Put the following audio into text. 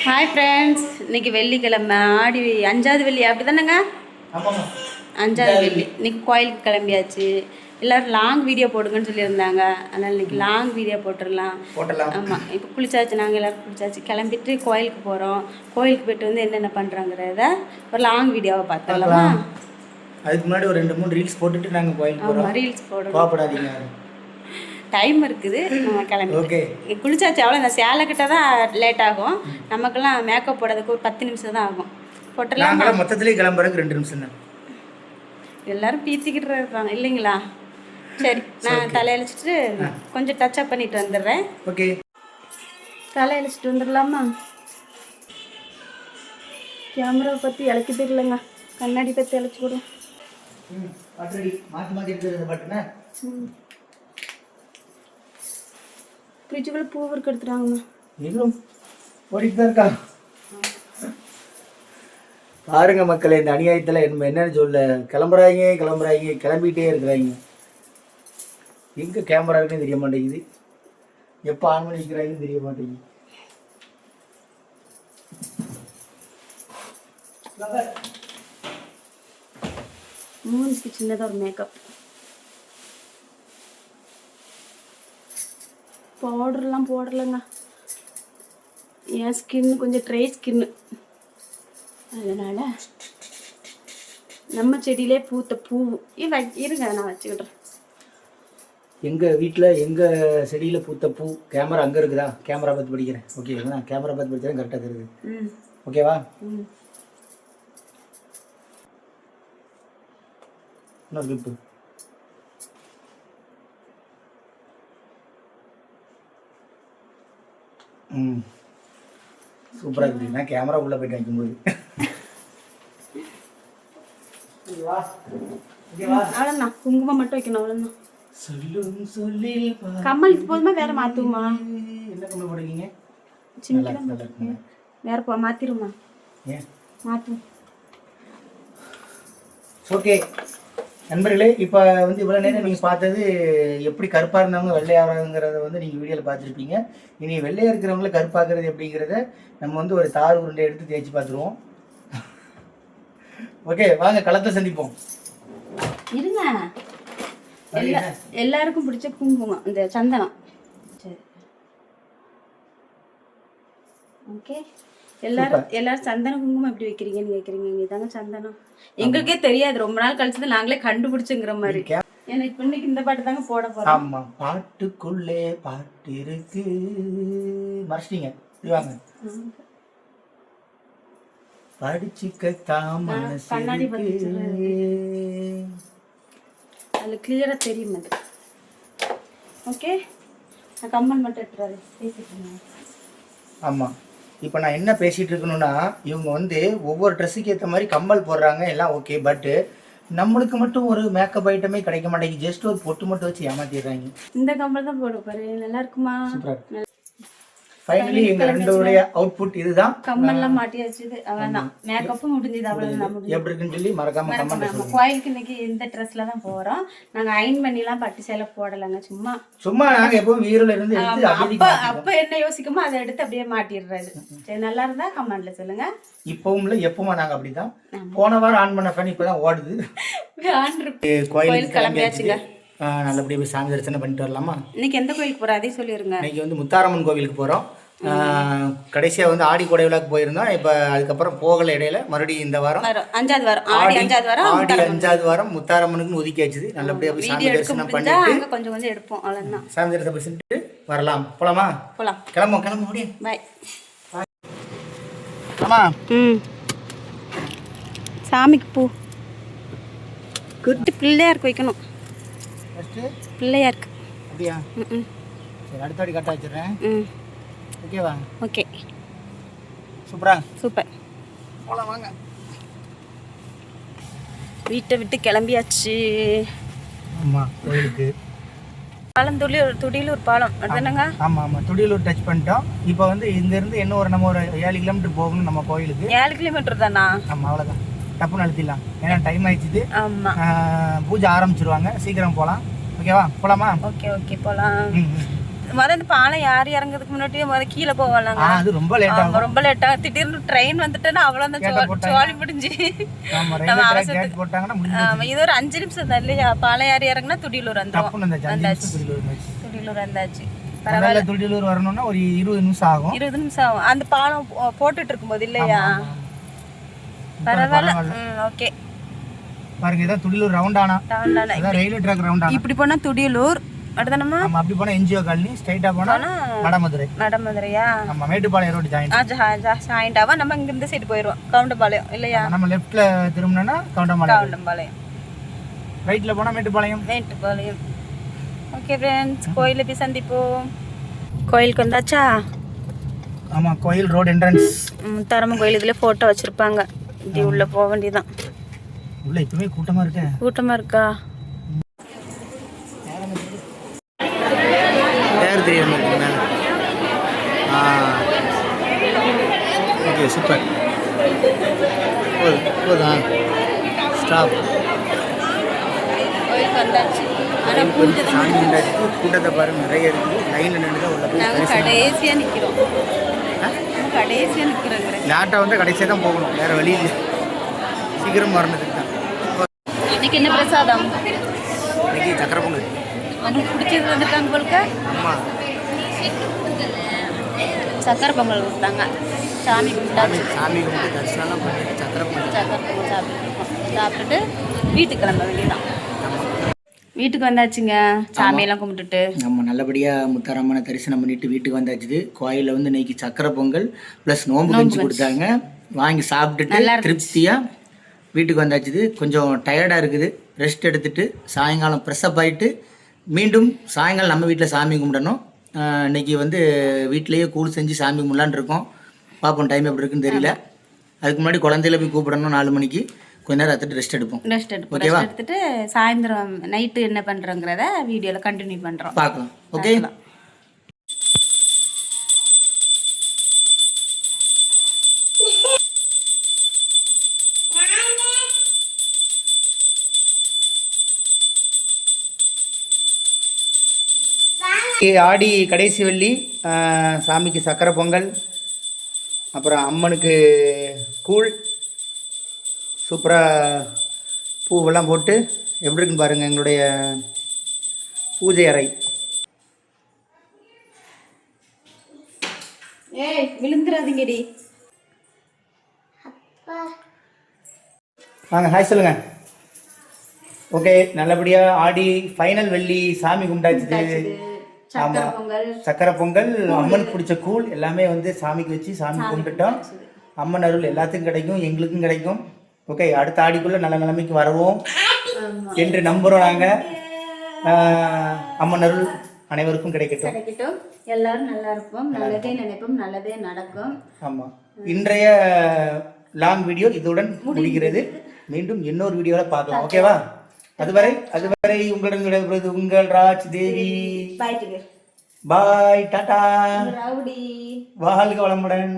Hi friends, இன்னைக்கு வெள்ளிக்கிழமை ஆடி 5வது வெள்ளி அப்படி தானேங்க? 5வது வெள்ளி. இன்னைக்கு கோயிலுக்கு கிளம்பியாச்சு. எல்லோரும் லாங் வீடியோ போடுங்கன்னு சொல்லியிருந்தாங்க. அதனால் இன்னைக்கு லாங் வீடியோ போட்டுடலாம். ஆமாம், இப்போ குளிச்சாச்சு, நாங்கள் எல்லோரும் குளிச்சாச்சு, கிளம்பிட்டு கோயிலுக்கு போகிறோம். கோயிலுக்கு போய்ட்டு வந்து என்னென்ன பண்ணுறாங்கிறத ஒரு லாங் வீடியோவை பார்த்துடலாமா? அதுக்கு முன்னாடி ஒரு 2-3 ரீல்ஸ் போட்டுட்டு நாங்கள் கோயிலுக்கு போகிறோம். ரீல்ஸ் போடுறோம், கோவப்படாதீங்க, டைம் இருக்குது. நம்ம கிளம்பி குளிச்சாச்சு, அவ்வளோ இந்த சேலை கிட்ட தான் லேட் ஆகும். நமக்கெல்லாம் மேக்கப் போடுறதுக்கு ஒரு 10 நிமிஷம் தான் ஆகும். போட்டலாம். மொத்தத்திலே கிளம்புறதுக்கு 2 நிமிஷம் தான். எல்லாரும் பீத்திக்கிட்டு இருப்பாங்க இல்லைங்களா? சரி, நான் தலையழிச்சிட்டு கொஞ்சம் டச்சப் பண்ணிட்டு வந்துடுறேன். ஓகே, தலையழிச்சிட்டு வந்துடலாமா? கேமராவை பற்றி இழைக்க தெரியலங்க, கண்ணாடி பற்றி இழைச்சி கொடுங்க. ஃப்ரிட்ஜுக்குள்ள பூ இருக்கு, எடுத்துட்டாங்கம்மா. இன்னும் ஓடிட்டு தான் இருக்கா பாருங்க மக்களே. இந்த அநியாயத்தில் என்னன்னு சொல்ல, கிளம்புறாங்க கிளம்பிட்டே இருக்கிறாங்க. எங்கே கேமரா இருக்குன்னு தெரிய மாட்டேங்குது, எப்போ ஆன் பண்ணி வைக்கிறாங்கன்னு தெரிய மாட்டேங்குது. மூணுக்கு சின்னதாக ஒரு மேக்கப் பவுடர்லாம் போடலைங்க. என் ஸ்கின்னு கொஞ்சம் ட்ரை ஸ்கின்னு, அதனால் நம்ம செடியிலே பூத்த பூ இருங்க, நான் வச்சுக்கிட்றேன். எங்கள் வீட்டில் எங்கள் செடியில் பூத்த பூ. கேமரா அங்கே இருக்குதா? கேமரா பார்த்து படிக்கிறேன். ஓகே, நான் கேமரா பார்த்து படிக்கிறேன், கரெக்டாக இருக்குது. ஓகேவா? இன்னொரு கிளிப்பு. சூப்பராக இருக்குது. நான் கேமரா உள்ளே போயிட்டு வைக்கும்போது அவ்வளோண்ணா, குங்குமம் மட்டும் வைக்கணும், அவ்வளோண்ணா. சொல்லி கம்மல் இது போதுமா, வேற மாற்றுமா? என்ன கம்மல் போடுறீங்க? சின்ன வேற மாற்றிடுமா? ஏன் மாற்றும். ஓகே நண்பர்களே, இப்போ வந்து இவ்வளோ நேரம் நீங்கள் பார்த்தது எப்படி கருப்பாக இருந்தவங்க வெள்ளையாகிறத வந்து நீங்கள் வீடியோவில் பார்த்துருப்பீங்க. இனி வெள்ளையாக இருக்கிறவங்கள கருப்பாக்குறது எப்படிங்கிறத நம்ம வந்து ஒரு தார் உருண்டை எடுத்து தேய்ச்சி பார்த்துருவோம். ஓகே, வாங்க களத்தை சந்திப்போம். இருங்க, எல்லாருக்கும் பிடிச்ச குங்குமம், இந்த சந்தனம். சரி, ஓகே. எல்லாரும் சந்தன குங்குமம் எப்படி வைக்கிறீங்கன்னு கேட்குறீங்க. இதாங்க சந்தனம். எங்களுக்கே தெரியாது, ரொம்ப நாள் கழிச்சது நாங்களே கண்டுபிடிச்சுங்கிற மாதிரி. ஏன்னா இப்போ இன்னைக்கு இந்த பாட்டு தாங்க போட போறோம். ஆமா, பாட்டுக்குள்ளே பாட்டு இருக்கு. மறைச்சிட்டீங்க, வாங்க படிச்சுக்கத்தான் மனசு. கண்ணாடி பத்தி அதில் கிளியரா தெரியும் அது. ஓகே, நான் கம்மல் மட்டும் எடுத்துறாரு, பேசிட்டு. ஆமா, இப்போ நான் என்ன பேசிகிட்டு இருக்கணும்னா, இவங்க வந்து ஒவ்வொரு ட்ரெஸ்ஸுக்கு ஏற்ற மாதிரி கம்மல் போடுறாங்க, எல்லாம் ஓகே. பட்டு நம்மளுக்கு மட்டும் ஒரு மேக்கப் ஐட்டமே கிடைக்க மாட்டேங்குது. ஜஸ்ட் ஒரு பொட்டு மட்டும் வச்சு ஏமாத்திடுறாங்க. இந்த கம்மல் தான் போட பாரு, நல்லா இருக்குமா? சூப்பரா. ஃபைனலி எங்க ரெண்டோடைய அவுட்புட் இதுதான். கம்மல்லாம் மாட்டியாச்சு, அவ்வளவுதான். மேக்கப்பும் முடிஞ்சது, அவ்வளவுதான். எப்படி இருக்குன்னு சொல்லி மறக்காம கமெண்ட் பண்ணுங்க. கோயிலுக்கு இன்னைக்கு இந்த ட்ரெஸ்ல தான் போறோம். நாங்க அயன் பண்ணிலாம் பட்டு சேலை போடலங்க, சும்மா நாங்க எப்பவும் வீரல இருந்து எடுத்து அப்ப என்ன யோசிக்குமோ அதை எடுத்து அப்படியே மாட்டிடுறது. சரி, நல்லா இருந்தா கமெண்ட்ல சொல்லுங்க. இப்பவும் இல்ல, எப்பவுமா நாங்க அப்படிதான். போன வாரம் ஆன் பண்ண ஃபேன் இப்பதான் ஓடுது. கோயிலுக்கு கிளம்பியாச்சுங்க. நல்லபடியாக போய் சாமி தரிசனம் பண்ணிட்டு வரலாமா? இன்னைக்கு எந்த கோயிலுக்கு போகிறோம் அதையும் சொல்லிடுங்க. இன்னைக்கு வந்து முத்தாரம்மன் கோவிலுக்கு போகிறோம். கடைசியாக வந்து ஆடி கொடை விழாக்கு போயிருந்தோம். இப்போ அதுக்கப்புறம் போகல, இடையில மறுபடியும் இந்த வாரம் 5வது வாரம் முத்தாரம்மனுக்கு ஒதுக்கி வச்சுது. நல்லபடியாக போய் சாமி தரிசனம் பண்ணிட்டு கொஞ்சம் கொஞ்சம் எடுப்போம், அவ்வளோதான். சாமி தரிசனம் பண்ணிட்டு வரலாம். போலாமா? போகலாம், கிளம்பும் முடியும். பாய். ஆமா, சாமிக்கு பூ குட்டி பிள்ளையாருக்கு வைக்கணும். பிள்ளையாருக்கு அப்படியா? சரி, அடுத்தடி கட்ட வச்சிடுறேன். ஓகேவா? Okay, super. போலாம் வாங்க. வீட்டை விட்டு கிளம்பியாச்சு. ஆமாம், கோயிலுக்கு பாலம் துடியலூர் பாலம் அதுதானங்க? ஆமாம், துடியலூர் டச் பண்ணிட்டோம். இப்போ வந்து இங்கேருந்து இன்னும் நம்ம ஒரு 7 கிலோமீட்டர் போகணும் நம்ம கோயிலுக்கு. 7 கிலோமீட்டர் தானா? ஆமாம், அவ்வளோதான். டப்புன்னு அழுத்திடலாம், ஏன்னா டைம் ஆயிடுச்சு. ஆமாம், பூஜை ஆரம்பிச்சிருவாங்க, சீக்கிரம் போகலாம். ஓகேவா? போகலாமா? ஓகே போகலாம். இந்த பாலம் யார் இறங்குறதுக்கு முன்னாடியே கீழே போவாங்க. அது ரொம்ப லேட் ஆகும். ரொம்ப லேட்டா திடீர்னு ட்ரெயின் வந்துட்டுன்னா அவ்வளோதான் சோழி முடிஞ்சு. நம்ம அவசரத்துக்கு இது ஒரு 5 நிமிஷம் தான் இல்லையா? பாலம் யார் இறங்குனா துடியலூர் வந்தாச்சு. துடியலூர் வந்தாச்சு. பரவாயில்ல. துடியலூர் வரணும்னா ஒரு 20 நிமிஷம் ஆகும். 20 நிமிஷம் ஆகும் அந்த பாலம் போட்டுட்டு இருக்கும்போது இல்லையா? பரவாயில்ல. ஓகே பாருங்க, இதான் துடியலூர் ரவுண்டானா. அதான் ரயில்வே ட்ராக் ரவுண்டானா. இப்படி போனா துடியலூர், அடுத்து நம்ம அப்படி போனா என்ஜிஓ காலனி, ஸ்ட்ரைட்டா போனா நடமதுரை. நடமதுரையா? நம்ம மேட்டுப்பாளையம் ரோட் ஜாயிண்ட் ஆவா. நம்ம இங்க இந்த சைடு போயிடுவோம் கவுண்டம்பாளையம் இல்லையா? நம்ம லெஃப்ட்ல திரும்பினா கவுண்டம்பாளையம், ரைட்ல போனா மேட்டுப்பாளையம். ஓகே ஃப்ரெண்ட்ஸ், கோயில போய் சந்திப்போம். கோயிலுக்கு வந்தாச்சா? ஆமா, கோயில் ரோட் என்ட்ரன்ஸ். தரம கோயில் இதுல போட்டோ வச்சிருப்பாங்க. இப்படி உள்ள போக வேண்டியதான். உள்ள இப்பவே கூட்டமா இருக்கு. கூட்டமா இருக்கா? யார் தெரியாம இருக்குங்க. Okay, super. போதா ஸ்டாப். கோயிலுக்கு வந்தாச்சு. ஆனா கூட்டத்தை பாருங்க, நிறைய இருக்குது. லைன்ல நின்று தான் உள்ள போய் நாங்கள் கடைசியா நிக்கிறோம். கடைசியா நிக்கிறோங்க. லேட்டா வந்து கடைசியா தான் போகணும், வேற வழி இல்லை. சீக்கிரம் வரணுதுக்கு தான். இன்னைக்கு என்ன பிரசாதம்? இன்னைக்கு சக்கரை பொங்கல். உங்களுக்கு பிடிச்சது வந்துட்டாங்க உங்களுக்கு? ஆமாம், சக்கரை பொங்கல் கொடுத்தாங்க. சாமி கும்பிட்டாச்சு. சாமி கும்பிட்டு தரிசனம் பண்ணிட்டு சக்கரை பொங்கல் சாப்பிட்டுட்டு வீட்டுக்கு கிளம்ப வேண்டியதான். வீட்டுக்கு வந்தாச்சுங்க. சாமியெல்லாம் கும்பிட்டுட்டு நம்ம நல்லபடியாக முத்தாரம்மனை தரிசனம் பண்ணிட்டு வீட்டுக்கு வந்தாச்சு. கோயிலில் வந்து இன்னைக்கு சக்கரை பொங்கல் ப்ளஸ் நோம்பு கஞ்சி கொடுத்தாங்க. வாங்கி சாப்பிட்டுட்டு திருப்தியாக வீட்டுக்கு வந்தாச்சு. கொஞ்சம் டயர்டாக இருக்குது. ரெஸ்ட் எடுத்துகிட்டு சாயங்காலம் ஃப்ரெஷ்அப் ஆகிட்டு மீண்டும் சாயங்காலம் நம்ம வீட்டில் சாமி கும்பிடணும். இன்றைக்கி வந்து வீட்டிலையே கூழ் செஞ்சு சாமி கும்பிடலான்னு இருக்கோம். பார்ப்போம், டைம் எப்படி இருக்குன்னு தெரியல. அதுக்கு முன்னாடி குழந்தையில போய் கூப்பிடணும் 4 மணிக்கு. கொஞ்ச நேரம் எடுத்துட்டு ரெஸ்ட் எடுத்துட்டு சாயந்தரம் நைட்டு என்ன பண்ணுறோங்கிறத வீடியோவில் கண்டினியூ பண்ணுறோம், பார்க்கலாம். ஓகே, ஆடி கடைசி வெள்ளி சாமிக்கு சக்கரை பொங்கல், அப்புறம் அம்மனுக்கு கூழ், சூப்பராக பூவெல்லாம் போட்டு எப்படி இருக்குன்னு பாருங்கள் எங்களுடைய பூஜை அறை. விழுந்துடாதீங்கடி. வாங்க, ஹாய் சொல்லுங்க. ஓகே, நல்லபடியாக ஆடி ஃபைனல் வெள்ளி சாமி கும்பிட்டாச்சு. ஆமாம், சக்கரை பொங்கல், அம்மனுக்கு பிடிச்ச கூழ் எல்லாமே வந்து சாமிக்கு வச்சு சாமி கும்பிட்டுட்டோம். அம்மன் அருள் எல்லாத்துக்கும் கிடைக்கும், எங்களுக்கும் கிடைக்கும். ஓகே, அடுத்த ஆடிக்குள்ளே நல்ல நிலைமைக்கு வருவோம் என்று நம்புகிறோம் நாங்கள். அம்மன் அருள் அனைவருக்கும் கிடைக்கட்டும். எல்லாரும் நல்லா இருப்போம், நல்லதே நினைப்போம், நல்லதே நடக்கும். ஆமாம், இன்றைய லாங் வீடியோ இதுடன் முடிகிறது. மீண்டும் இன்னொரு வீடியோவில் பார்க்கலாம். ஓகேவா? அதுவரை உங்களுடன் விடைபெறுவது உங்கள் ராஜ் தேவி. பாய், டாடா. வாழ்க வளமுடன்.